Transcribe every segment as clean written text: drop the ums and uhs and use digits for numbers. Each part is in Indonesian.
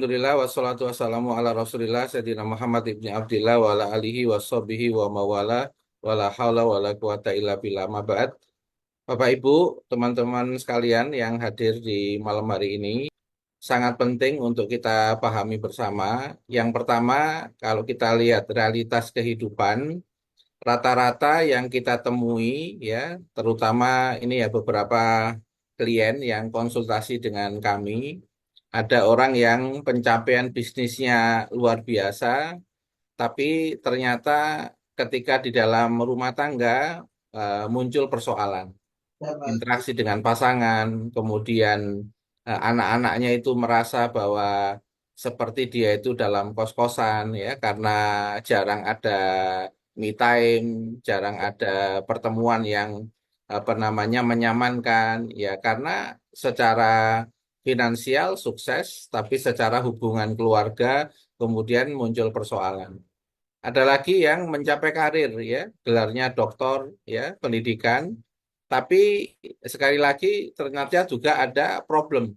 Alhamdulillah wassalatu wassalamu ala Rasulillah Sayyidina Muhammad ibni Abdillah wa ala alihi wa sahbihi wa mawala wa la hawla wa la quwata illa billah ma ba'd. Bapak Ibu, teman-teman sekalian yang hadir di malam hari ini, sangat penting untuk kita pahami bersama. Yang pertama, kalau kita lihat realitas kehidupan, rata-rata yang kita temui ya, terutama ini ya beberapa klien yang konsultasi dengan kami, ada orang yang pencapaian bisnisnya luar biasa, tapi ternyata ketika di dalam rumah tangga muncul persoalan, interaksi dengan pasangan, kemudian anak-anaknya itu merasa bahwa seperti dia itu dalam kos-kosan ya, karena jarang ada me time, jarang ada pertemuan yang apa namanya menyamankan ya, karena secara finansial sukses, tapi secara hubungan keluarga kemudian muncul persoalan. Ada lagi yang mencapai karir ya, gelarnya doktor ya, pendidikan, tapi sekali lagi ternyata juga ada problem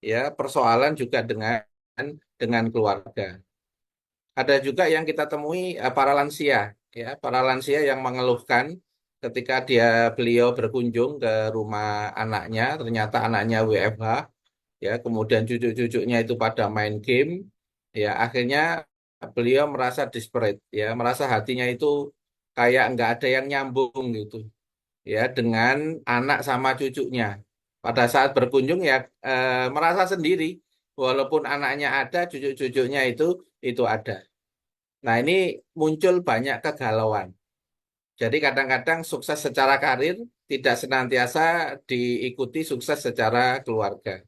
ya, persoalan juga dengan keluarga. Ada juga yang kita temui para lansia ya, para lansia yang mengeluhkan ketika beliau berkunjung ke rumah anaknya, ternyata anaknya WFH ya, kemudian cucu-cucunya itu pada main game ya, akhirnya beliau merasa desperate ya, merasa hatinya itu kayak nggak ada yang nyambung gitu ya dengan anak sama cucunya. Pada saat berkunjung ya merasa sendiri, walaupun anaknya ada, cucu-cucunya itu ada. Nah, ini muncul banyak kegalauan. Jadi kadang-kadang sukses secara karir tidak senantiasa diikuti sukses secara keluarga.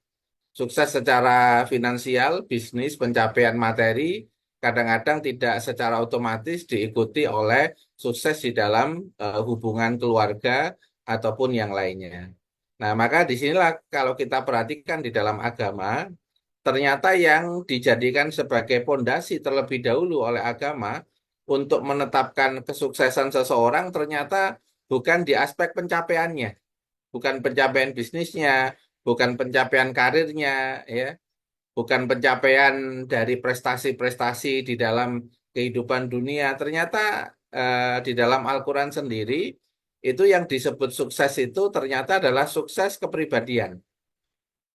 Sukses secara finansial, bisnis, pencapaian materi, kadang-kadang tidak secara otomatis diikuti oleh sukses di dalam hubungan keluarga ataupun yang lainnya. Nah, maka disinilah kalau kita perhatikan di dalam agama, ternyata yang dijadikan sebagai pondasi terlebih dahulu oleh agama untuk menetapkan kesuksesan seseorang ternyata bukan di aspek pencapaiannya, bukan pencapaian bisnisnya, bukan pencapaian karirnya, ya, bukan pencapaian dari prestasi-prestasi di dalam kehidupan dunia. Ternyata di dalam Al-Quran sendiri itu yang disebut sukses itu ternyata adalah sukses kepribadian,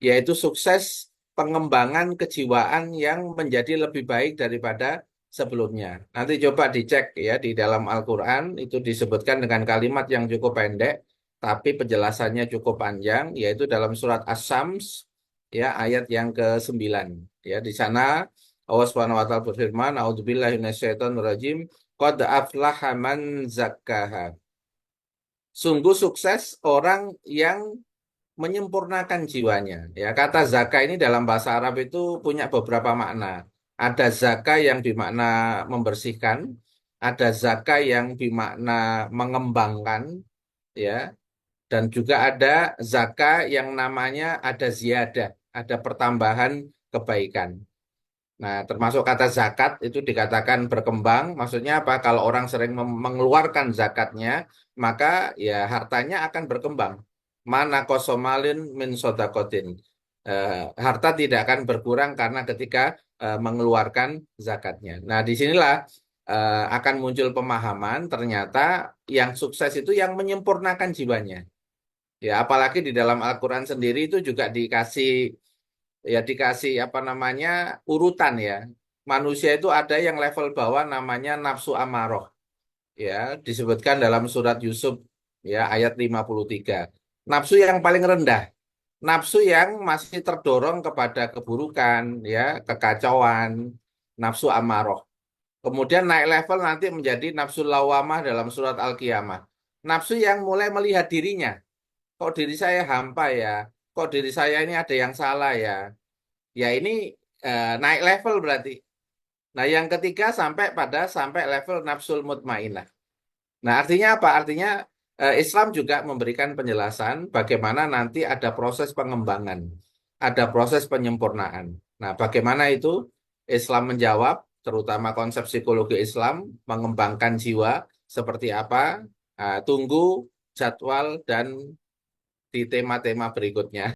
yaitu sukses pengembangan kejiwaan yang menjadi lebih baik daripada sebelumnya. Nanti coba dicek ya di dalam Al-Quran itu disebutkan dengan kalimat yang cukup pendek, tapi penjelasannya cukup panjang, yaitu dalam surat As-Sams ya ayat yang ke-9. Ya, di sana Allah Subhanahu wa taala berfirman, "A'udzubillahi minasyaitonirrajim, qad aflaha man zakkaha." Sungguh sukses orang yang menyempurnakan jiwanya. Ya, kata zaka ini dalam bahasa Arab itu punya beberapa makna. Ada zaka yang bermakna membersihkan, ada zaka yang bermakna mengembangkan, ya, dan juga ada zaka yang namanya ada ziyadah, ada pertambahan kebaikan. Nah, termasuk kata zakat itu dikatakan berkembang, maksudnya apa? Kalau orang sering mengeluarkan zakatnya, maka ya hartanya akan berkembang. Mana kosomalin min sodakotin. Harta tidak akan berkurang karena ketika mengeluarkan zakatnya. Nah, disinilah akan muncul pemahaman ternyata yang sukses itu yang menyempurnakan jiwanya. Ya, apalagi di dalam Al-Quran sendiri itu juga dikasih apa namanya urutan ya. Manusia itu ada yang level bawah namanya nafsu amaroh ya, disebutkan dalam surat Yusuf ya ayat 53. Nafsu yang paling rendah, nafsu yang masih terdorong kepada keburukan ya, kekacauan, nafsu amaroh. Kemudian naik level nanti menjadi nafsu lawamah dalam surat Al-Qiyamah. Nafsu yang mulai melihat dirinya, kok diri saya hampa ya, kok diri saya ini ada yang salah ya. Ya ini naik level berarti. Nah, yang ketiga sampai level nafsul mutmainah. Nah, artinya apa? Artinya Islam juga memberikan penjelasan bagaimana nanti ada proses pengembangan, ada proses penyempurnaan. Nah, bagaimana itu Islam menjawab, terutama konsep psikologi Islam mengembangkan jiwa seperti apa? Tunggu jadwal dan di tema-tema berikutnya.